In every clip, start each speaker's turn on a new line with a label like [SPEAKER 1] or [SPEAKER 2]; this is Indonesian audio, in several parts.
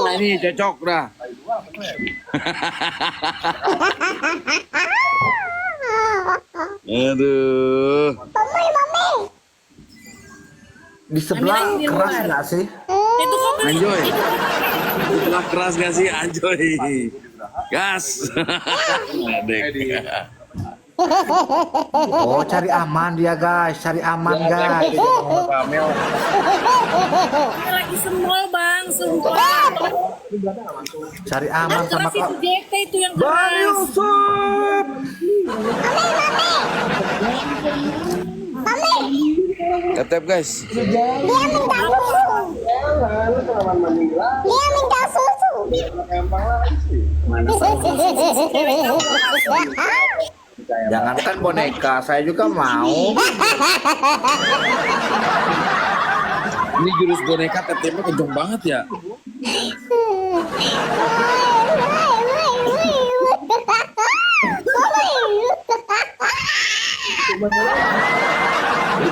[SPEAKER 1] Nah, ini cocok dah. Aduh.
[SPEAKER 2] Di sebelah keras nggak sih?
[SPEAKER 3] Itu kok
[SPEAKER 1] Anjoy. Setelah keras gak sih Anjoy? Gas. Adek.
[SPEAKER 2] Oh, cari aman dia guys, cari aman guys.
[SPEAKER 3] lagi semol bang, sumpah.
[SPEAKER 2] Cari aman sama
[SPEAKER 3] Keras itu
[SPEAKER 2] kau.
[SPEAKER 3] JT itu yang
[SPEAKER 2] Bang
[SPEAKER 3] keras.
[SPEAKER 2] Yusuf.
[SPEAKER 1] Ketep guys.
[SPEAKER 4] Dia minta susu.
[SPEAKER 2] Jangankan boneka, saya juga mau.
[SPEAKER 1] Ini jurus boneka tetepnya kenceng banget ya.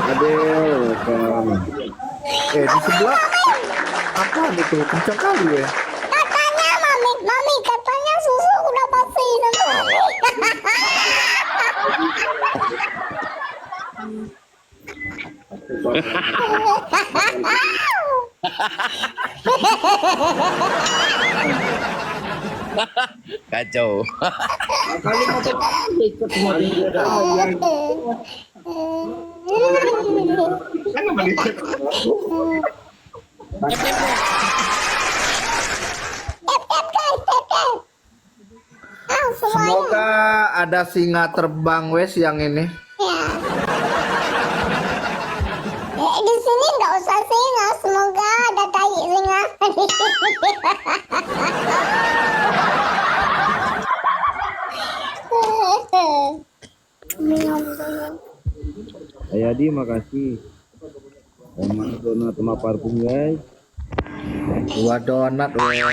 [SPEAKER 1] Aduh,
[SPEAKER 2] Di sebelah apa itu kencang kali ya?
[SPEAKER 4] Katanya mami katanya susu udah pasti sama
[SPEAKER 1] kacau.
[SPEAKER 2] Semoga ada singa terbang wes yang ini.
[SPEAKER 4] Di sini nggak usah singa, semoga ada tai singa.
[SPEAKER 1] Ayadi makasih. Sama donat sama parfum guys.
[SPEAKER 2] 2 donat weh.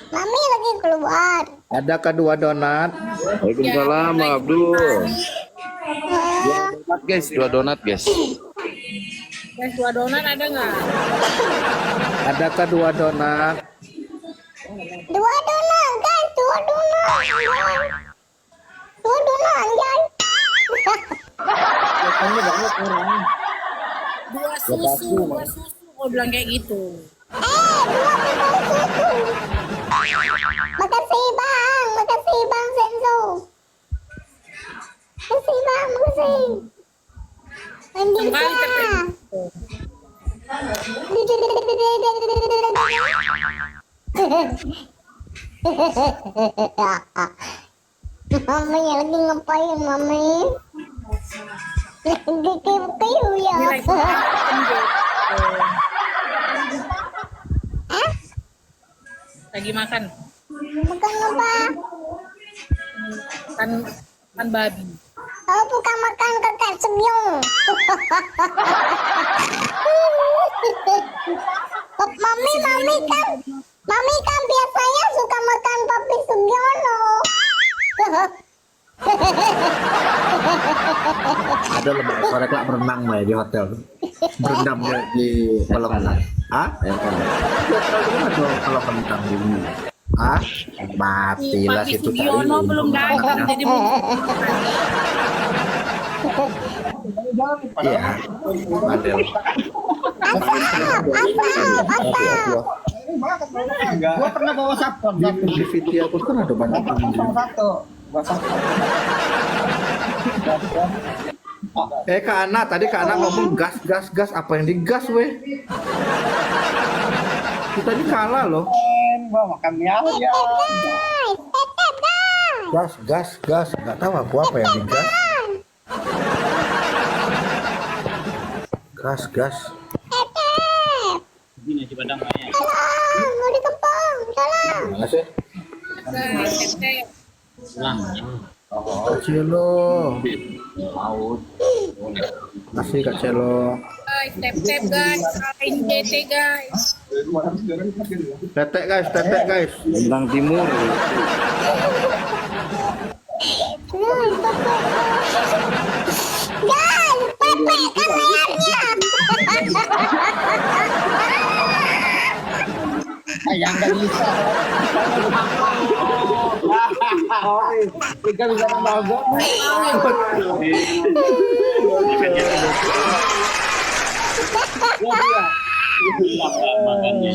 [SPEAKER 4] Mami lagi keluar.
[SPEAKER 2] Ada kedua donat.
[SPEAKER 1] Waalaikumsalam Abdul. Donat guys, 2 donat guys.
[SPEAKER 3] Guys, 2 donat ada nggak?
[SPEAKER 2] Ada kedua donat.
[SPEAKER 4] 2 donat, guys, 2 donat. 2 donat, guys.
[SPEAKER 3] Dua susu. Kau bilang kayak gitu.
[SPEAKER 4] 2 susu. Makasih bang Senso. Makasih bang, makasih. Mandi
[SPEAKER 3] Kembali
[SPEAKER 4] ya. Mami lagi ngapain mami? Lagi kayu ya.
[SPEAKER 3] Ini lagi makan, Jek. Lagi makan.
[SPEAKER 4] Makan apa?
[SPEAKER 3] Kan babi.
[SPEAKER 4] Oh, bukan makan kakak semyong. Mami kan biasanya suka makan papi Sugiono.
[SPEAKER 2] Ada lebih sore kelak berenang ya di hotel. Berendam ya di kolam renang. Ah? Ada kolam renang di sini. Ah? Matilah
[SPEAKER 3] Papi
[SPEAKER 2] situ
[SPEAKER 3] Sugiono belum datang, jadi
[SPEAKER 2] Iya. Madel.
[SPEAKER 5] Gua pernah bawa sapon.
[SPEAKER 2] Di video aku kan ada banyak pengunjung. Kak Ana, tadi Kak Ana ngomong gas, apa yang digas weh? Kita ini kalah loh.
[SPEAKER 5] Gua makan mie ya.
[SPEAKER 2] Gas, nggak tahu aku apa yang digas. Gas.
[SPEAKER 5] Gini di Padang banyak.
[SPEAKER 4] Salam, mau dikepung. Salam.
[SPEAKER 2] Mana sih?
[SPEAKER 5] Pulang.
[SPEAKER 2] Celo. Kasih Kak Celo.
[SPEAKER 3] guys, tap guys, selain JT guys.
[SPEAKER 2] Tetek guys.
[SPEAKER 1] Bintang Timur.
[SPEAKER 4] Guys, Pepe kan
[SPEAKER 5] yang nggak bisa. Kita bisa nambah gol.
[SPEAKER 6] Makannya.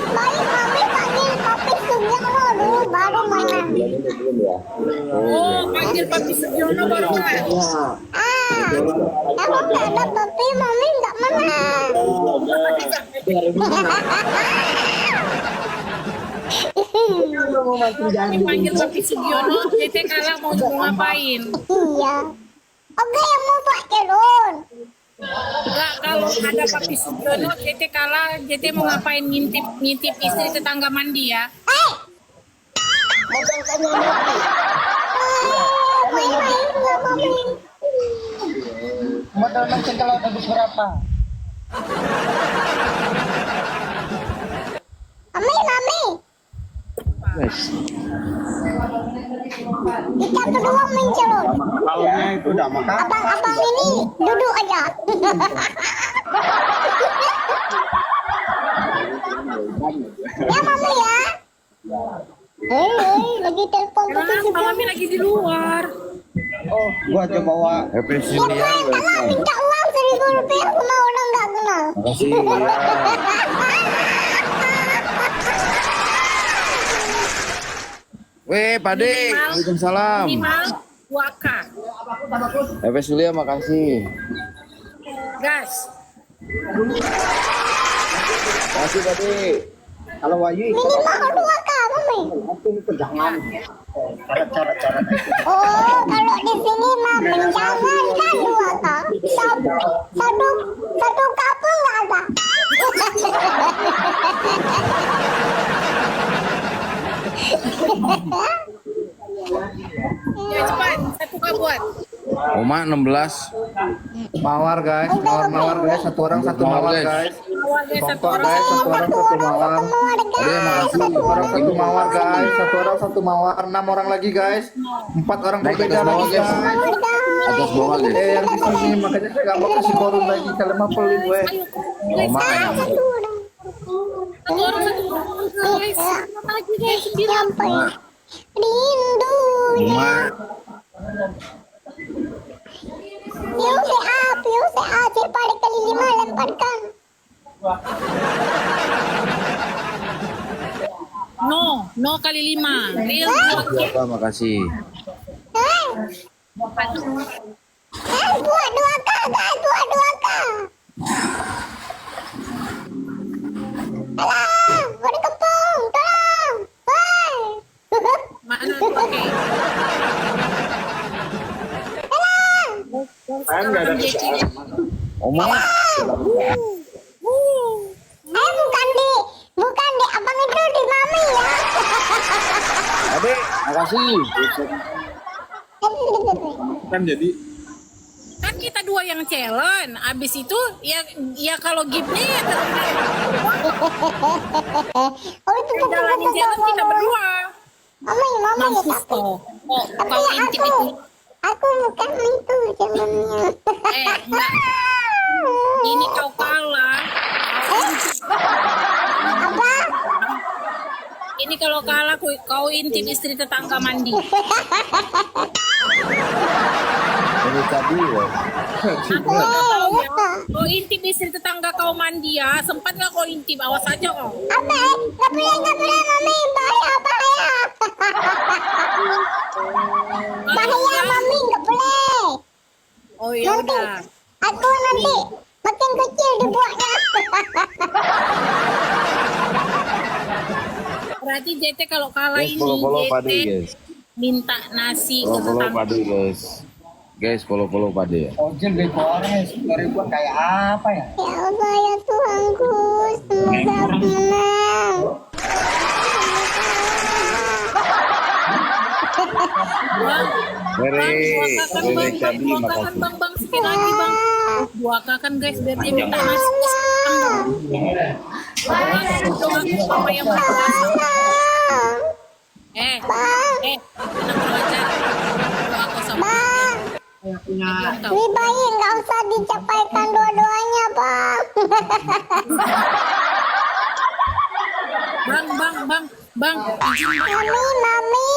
[SPEAKER 4] Mami panggil Papi Sugiono dulu baru menang.
[SPEAKER 3] Oh, panggil Papi Sugiono baru kan?
[SPEAKER 4] Kalau nggak ada Papi, Mami nggak menang.
[SPEAKER 3] Panggil Papi Sugiono, JT kalah mau ngapain?
[SPEAKER 4] Iya. Oke, yang mau Pak Cerun.
[SPEAKER 3] Enggak, kalau ada Papi Sugiono, JT kalah, JT mau ngapain ngintip istri tetangga mandi ya?
[SPEAKER 4] Main-main nggak mau main.
[SPEAKER 5] Modal nonton kalau ada berapa?
[SPEAKER 4] Mami. Kita berdua main Cerun.
[SPEAKER 5] Kalaunya itu udah makan.
[SPEAKER 4] Abang ini duduk aja. Ya Mami ya. Lagi telepon Papi
[SPEAKER 3] Kenapa
[SPEAKER 4] Sugiono.
[SPEAKER 3] Mami lagi di luar?
[SPEAKER 5] Oh, gua aja bawa.
[SPEAKER 1] Efisiensi
[SPEAKER 4] Ya Pak, minta uang 1.000 rupiah sama orang nggak kenal.
[SPEAKER 1] Makasih. Weh, Pade. Waalaikumsalam.
[SPEAKER 3] Minimal 2K.
[SPEAKER 1] Efes Julia, makasih.
[SPEAKER 3] Gas.
[SPEAKER 1] Makasih, Pade.
[SPEAKER 5] Kalau Wahyu
[SPEAKER 4] Minimal 2K Mami.
[SPEAKER 5] itu pegangan. Cara.
[SPEAKER 4] Oh, kalau di sini mah penjangan kan 2K. Satu kapung nggak ada.
[SPEAKER 3] Ya cepat, 1K buat.
[SPEAKER 1] Oma 16.
[SPEAKER 2] Mawar guys, mawar guys, satu orang satu mawar guys.
[SPEAKER 3] Awal guys, satu
[SPEAKER 2] Kompak
[SPEAKER 3] orang.
[SPEAKER 2] guys, satu orang satu mawar.
[SPEAKER 1] Ade, makasih.
[SPEAKER 2] Satu orang satu mawar guys, satu orang satu mawar. 6 orang lagi guys, 4 orang berbeda lagi guys.
[SPEAKER 1] Atas bawah, guys.
[SPEAKER 2] Yang di sini makanya saya nggak mau kasih korun lagi kalian mah pelit gue.
[SPEAKER 1] Oma.
[SPEAKER 4] Satu orang.
[SPEAKER 3] Satu orang, guys. Satu lagi guys, 9.
[SPEAKER 4] Sampai rindu.
[SPEAKER 1] Oma.
[SPEAKER 4] Piu CA, Cipali kali 5 lemparkan.
[SPEAKER 3] No kali 5. Real
[SPEAKER 1] Siapa, makasih.
[SPEAKER 4] Buat 2K guys, buat 2K. Alah, buat kepung, tolong. Woi.
[SPEAKER 3] mana pakai.
[SPEAKER 5] Saya nggak ada
[SPEAKER 1] Oma.
[SPEAKER 4] Bukan di abang itu di Mami ya.
[SPEAKER 1] Ade, makasih.
[SPEAKER 5] kan jadi
[SPEAKER 3] Kan kita dua yang challenge. Abis itu ya kalau giftnya ya
[SPEAKER 4] Oh itu tuh
[SPEAKER 3] jalanin challenge kita berdua.
[SPEAKER 4] Mami ya
[SPEAKER 3] Mampus
[SPEAKER 4] tapi
[SPEAKER 3] toh. Oh, kalau intip itu.
[SPEAKER 4] aku bukan itu jamannya.
[SPEAKER 3] Enggak. Ini kau kalah.
[SPEAKER 4] Apa?
[SPEAKER 3] Ini kalau kalah kau intip istri tetangga mandi.
[SPEAKER 1] Ini tadi ya.
[SPEAKER 3] Kau intip istri tetangga kau mandi ya. Sempat nggak kau intip? Awas aja kau.
[SPEAKER 4] Apa? Nggak boleh Mami, bahaya. Bahaya Mami, nggak boleh.
[SPEAKER 3] Oh ya udah.
[SPEAKER 4] Aku nanti makin kecil dibuatnya.
[SPEAKER 3] Berarti JT kalau kalah
[SPEAKER 1] Guys,
[SPEAKER 3] ini
[SPEAKER 1] follow Pade,
[SPEAKER 3] JT
[SPEAKER 1] guys.
[SPEAKER 3] minta nasi ke
[SPEAKER 1] Follow
[SPEAKER 3] tetangga.
[SPEAKER 1] Pade, guys. Guys, follow Pade ya.
[SPEAKER 5] ojol bego orangnya 10.000 kayak apa ya?
[SPEAKER 4] Ya Allah ya Tuhanku, semoga aku menang.
[SPEAKER 3] Bang, sekali lagi bang. 2K kan guys, biar dia minta nasi. doa apa yang berkuasa.
[SPEAKER 4] Bang,
[SPEAKER 3] Tenang dulu aja. Doa kau sama
[SPEAKER 4] bang.
[SPEAKER 3] dia. Belum tahu.
[SPEAKER 4] Lebih baik nggak usah dicapaikan dua-duanya, bang.
[SPEAKER 3] Bang, izin bang.
[SPEAKER 4] Mami.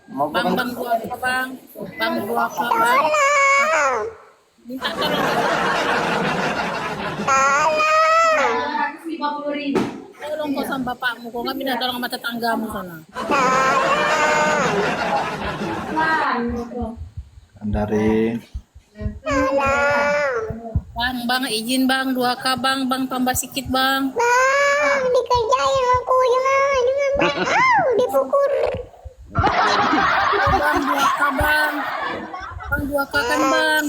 [SPEAKER 5] Mau
[SPEAKER 3] Bang, dua apa bang? Bang, dua apa bang?
[SPEAKER 4] Tolong.
[SPEAKER 3] Minta tolong.
[SPEAKER 4] Tolong.
[SPEAKER 3] Tolong kau sama bapakmu, kau nggak minta tolong sama tetanggamu sana.
[SPEAKER 2] Dari
[SPEAKER 3] Bang, izin bang, 2K bang, tambah sedikit bang.
[SPEAKER 4] Bang, dikerjain aku jangan bang. Dipukul.
[SPEAKER 3] Bang, 2K bang. Bang, 2K kan bang.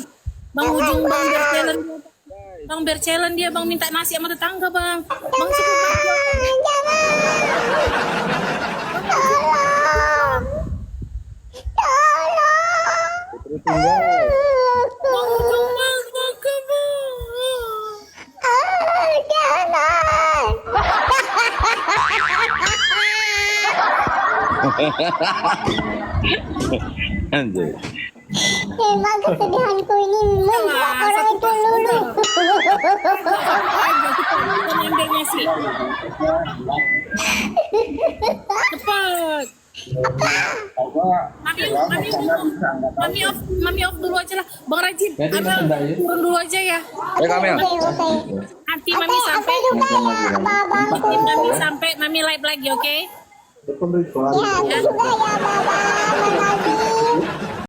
[SPEAKER 3] Bang, ujung bang berjalan dia. Bang berjalan dia, bang minta nasi sama tetangga bang. Bang cukup bang.
[SPEAKER 4] Tolong.
[SPEAKER 1] Terus tinggal.
[SPEAKER 3] Bang, ujung bang, 2K bang.
[SPEAKER 4] Jangan.
[SPEAKER 1] Anjir.
[SPEAKER 4] Memang kesedihanku ini membuat orang itu luluh.
[SPEAKER 3] Kita ambilnya sih. Cepat. Mami off dulu aja lah. Bang Rajin, turun dulu aja ya.
[SPEAKER 1] Kamil.
[SPEAKER 4] Oke.
[SPEAKER 3] Nanti mami sampai.
[SPEAKER 4] Juga ya, abang-abangku.
[SPEAKER 3] Nanti mami sampai, mami live lagi, oke?
[SPEAKER 4] Ya, juga ya, abang-abang.